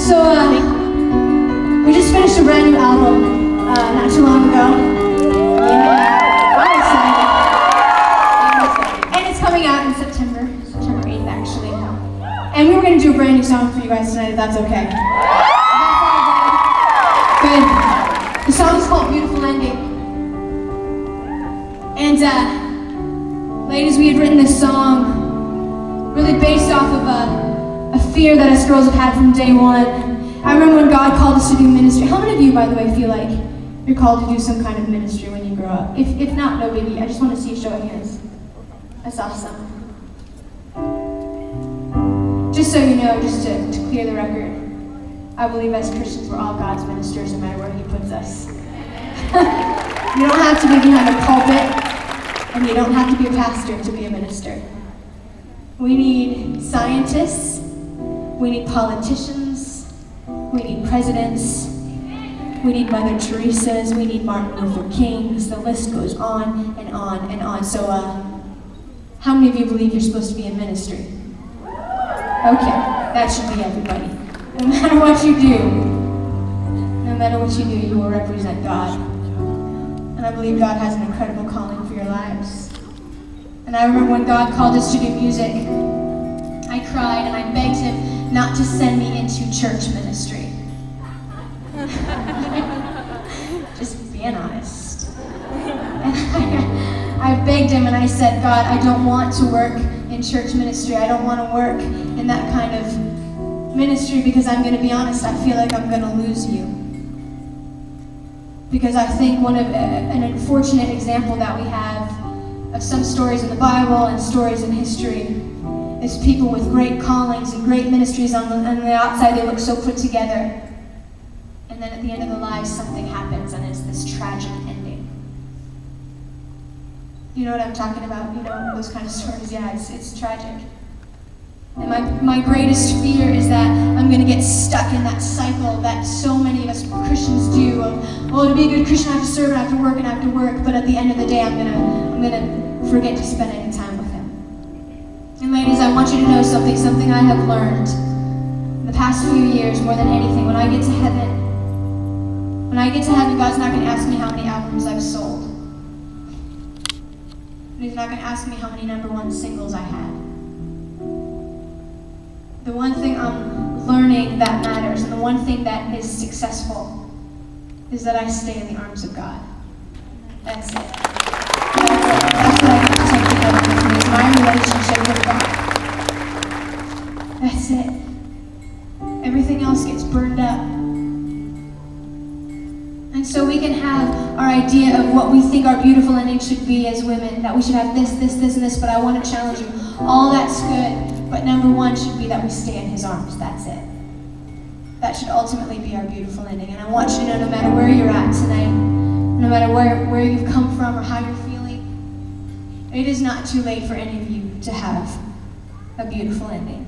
So, we just finished a brand new album not too long ago. Yeah, I'm excited. And it's coming out in September 8th, actually. And we were going to do a brand new song for you guys tonight, if that's okay. Good. The song is called Beautiful Ending. And, ladies, we had written this song really based off of a fear that us girls have had from day one. I remember when God called us to do ministry. How many of you, by the way, feel like you're called to do some kind of ministry when you grow up? If not, no biggie. I just want to see a show of hands. That's awesome. Just so you know, just to clear the record, I believe as Christians we're all God's ministers no matter where He puts us. You don't have to be behind a pulpit, and you don't have to be a pastor to be a minister. We need scientists, we need politicians, we need presidents, we need Mother Teresa's, we need Martin Luther King's, the list goes on and on and on. So, how many of you believe you're supposed to be in ministry? Okay, that should be everybody. No matter what you do, you will represent God. And I believe God has an incredible calling for your lives. And I remember when God called us to do music, I cried and I begged Him not to send me into church ministry. Just being honest. And I begged Him and I said, God, I don't want to work in church ministry. I don't want to work in that kind of ministry because I'm going to be honest, I feel like I'm going to lose you. Because I think one of an unfortunate example that we have of some stories in the Bible and stories in history is people with great callings and great ministries on the outside. They look so put together. And then at the end of their lives, something happens and it's this tragic ending. You know what I'm talking about? You know, those kind of stories. Yeah, it's tragic. And my greatest fear is that I'm going to get stuck in that cycle that so many of us Christians do of, well, to be a good Christian, I have to serve and I have to work and I have to work, but at the end of the day, I'm gonna forget to spend any time with Him. And ladies, I want you to know something I have learned in the past few years more than anything. When I get to heaven, God's not going to ask me how many albums I've sold. And He's not going to ask me how many #1 singles I had. The one thing I'm learning that matters, and the one thing that is successful, is that I stay in the arms of God. That's it. That's what I get to take to heaven with me, is my relationship with God. That's it. Everything else gets burned up. And so we can have our idea of what we think our beautiful ending should be as women, that we should have this, this, this, and this, but I want to challenge you. All that's good. But #1 should be that we stay in His arms. That's it. That should ultimately be our beautiful ending. And I want you to know, no matter where you're at tonight, no matter where you've come from or how you're feeling, it is not too late for any of you to have a beautiful ending.